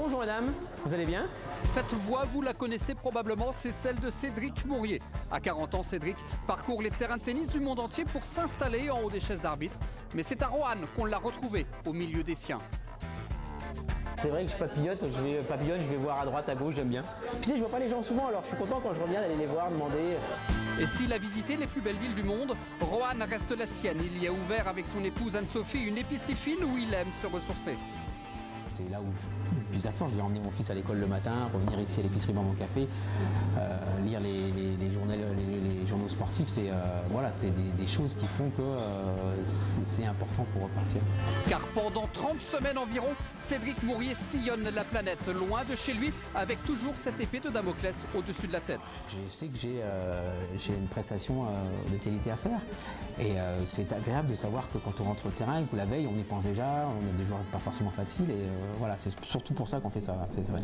Bonjour madame, vous allez bien? Cette voix, vous la connaissez probablement, c'est celle de Cédric Mourier. À 40 ans, Cédric parcourt les terrains de tennis du monde entier pour s'installer en haut des chaises d'arbitre. Mais c'est à Roanne qu'on l'a retrouvé au milieu des siens. C'est vrai que je papillonne, je vais voir à droite, à gauche, j'aime bien. Puis tu sais, je vois pas les gens souvent, alors je suis content quand je reviens d'aller les voir, demander. Et s'il a visité les plus belles villes du monde, Roanne reste la sienne. Il y a ouvert avec son épouse Anne-Sophie une épicerie fine où il aime se ressourcer. C'est là où je suis le plus à fond. Je vais emmener mon fils à l'école le matin, revenir ici à l'épicerie boire mon café, lire les journaux sportifs. C'est voilà, des choses qui font que c'est important pour repartir. Car pendant 30 semaines environ, Cédric Mourier sillonne la planète, loin de chez lui, avec toujours cette épée de Damoclès au-dessus de la tête. Je sais que j'ai une prestation de qualité à faire. Et c'est agréable de savoir que quand on rentre au terrain et que la veille, on y pense déjà, on a des joueurs pas forcément faciles. Et voilà, c'est surtout pour ça qu'on fait ça, c'est vrai.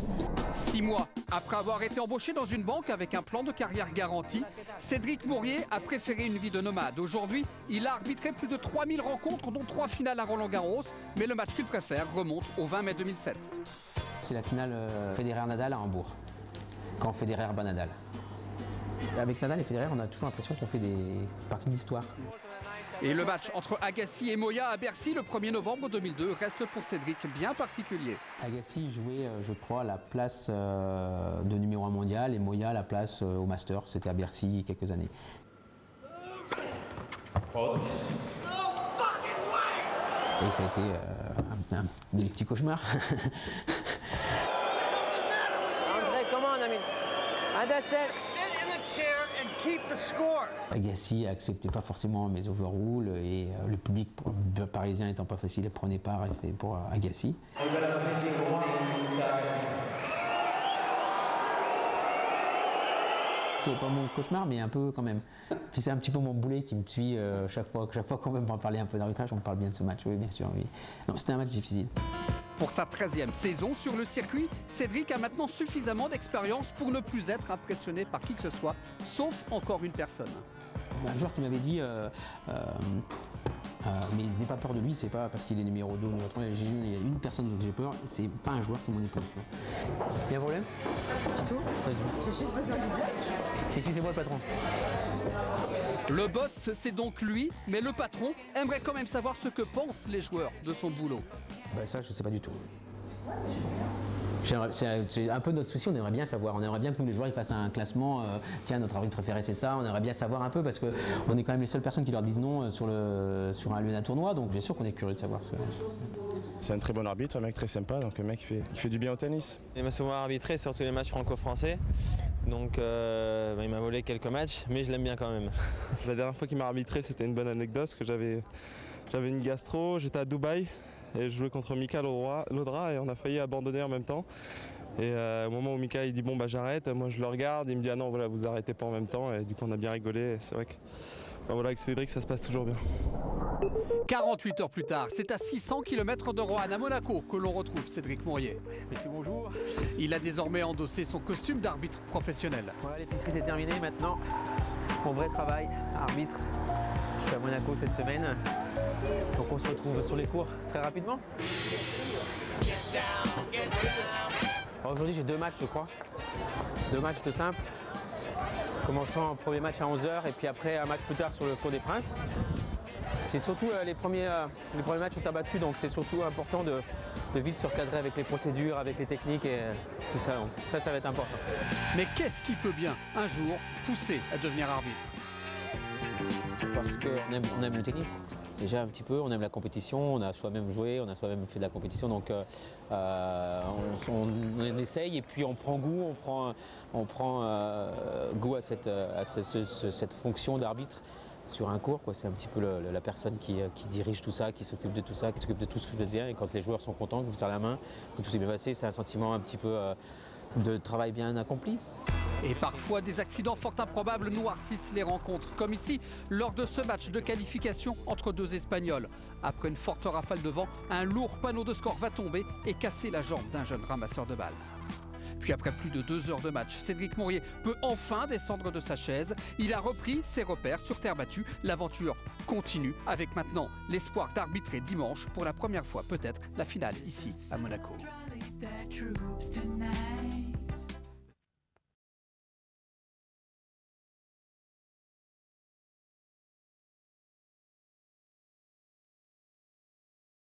6 mois après avoir été embauché dans une banque avec un plan de carrière garanti, Cédric Mourier a préféré une vie de nomade. Aujourd'hui, il a arbitré plus de 3000 rencontres, dont 3 finales à Roland-Garros. Mais le match qu'il préfère remonte au 20 mai 2007. C'est la finale Federer-Nadal à Hambourg, quand Federer bat Nadal. Avec Nadal et Federer, on a toujours l'impression qu'on fait des parties de l'histoire. Et le match entre Agassi et Moya à Bercy le 1er novembre 2002 reste pour Cédric bien particulier. Agassi jouait, je crois, la place de numéro 1 mondial et Moya la place au Master. C'était à Bercy il y a quelques années. Et ça a été des petits cauchemars. André, come on, I mean, understand. Agassi acceptait pas forcément mes overrules et le public parisien étant pas facile, il prenait part pour Agassi. C'est pas mon cauchemar, mais un peu quand même. Puis c'est un petit peu mon boulet qui me suit chaque fois quand même pour parler un peu d'arbitrage, on parle bien de ce match, oui bien sûr. Oui. Non, c'était un match difficile. Pour sa 13e saison sur le circuit, Cédric a maintenant suffisamment d'expérience pour ne plus être impressionné par qui que ce soit, sauf encore une personne. Un joueur qui m'avait dit mais n'aie pas peur de lui, c'est pas parce qu'il est numéro 2 ou numéro 3, il y a une personne dont j'ai peur, c'est pas un joueur, c'est mon épouse. Il y a un problème? Du tout. J'ai juste besoin du bloc. Et si c'est moi le patron? Le boss, c'est donc lui, mais le patron aimerait quand même savoir ce que pensent les joueurs de son boulot. Ben ça, je sais pas du tout. C'est un peu notre souci, on aimerait bien savoir. On aimerait bien que tous les joueurs ils fassent un classement. Tiens, notre arbitre préféré c'est ça. On aimerait bien savoir un peu parce qu'on est quand même les seules personnes qui leur disent non sur un lieu d'un tournoi. Donc bien sûr qu'on est curieux de savoir ce. C'est un très bon arbitre, un mec très sympa, donc un mec qui fait du bien au tennis. Il m'a souvent arbitré, surtout les matchs franco-français. Donc il m'a volé quelques matchs, mais je l'aime bien quand même. La dernière fois qu'il m'a arbitré, c'était une bonne anecdote, parce que j'avais une gastro, j'étais à Dubaï. Et je jouais contre Mika Lodra et on a failli abandonner en même temps. Et au moment où Mika il dit bon bah j'arrête, moi je le regarde, il me dit ah non voilà vous arrêtez pas en même temps et du coup on a bien rigolé. C'est vrai que voilà, avec Cédric ça se passe toujours bien. 48 heures plus tard, c'est à 600 km de Roanne à Monaco que l'on retrouve Cédric Mourier. Monsieur, bonjour. Il a désormais endossé son costume d'arbitre professionnel. Voilà, l'épicerie c'est terminé maintenant. Mon vrai travail, arbitre. Je suis à Monaco cette semaine. Donc on se retrouve sur les cours très rapidement. Aujourd'hui j'ai 2 matchs je crois. 2 matchs de simple. Commençant premier match à 11h et puis après un match plus tard sur le Cours des Princes. C'est surtout les premiers matchs sont abattus donc c'est surtout important de vite se recadrer avec les procédures, avec les techniques et tout ça. Donc ça va être important. Mais qu'est-ce qui peut bien un jour pousser à devenir arbitre? Parce qu'on aime le tennis. Déjà un petit peu, on aime la compétition, on a soi-même joué, on a soi-même fait de la compétition, donc on essaye et puis on prend goût, on prend goût à cette fonction d'arbitre sur un cours. C'est un petit peu la personne qui dirige tout ça, qui s'occupe de tout ça, qui s'occupe de tout ce qui devient. Et quand les joueurs sont contents, que vous serrez la main, que tout s'est bien passé, c'est un sentiment un petit peu de travail bien accompli. Et parfois, des accidents fort improbables noircissent les rencontres, comme ici, lors de ce match de qualification entre 2 Espagnols. Après une forte rafale de vent, un lourd panneau de score va tomber et casser la jambe d'un jeune ramasseur de balles. Puis après plus de 2 heures de match, Cédric Mourier peut enfin descendre de sa chaise. Il a repris ses repères sur terre battue. L'aventure continue avec maintenant l'espoir d'arbitrer dimanche pour la première fois peut-être la finale ici à Monaco. deployed their troops tonight.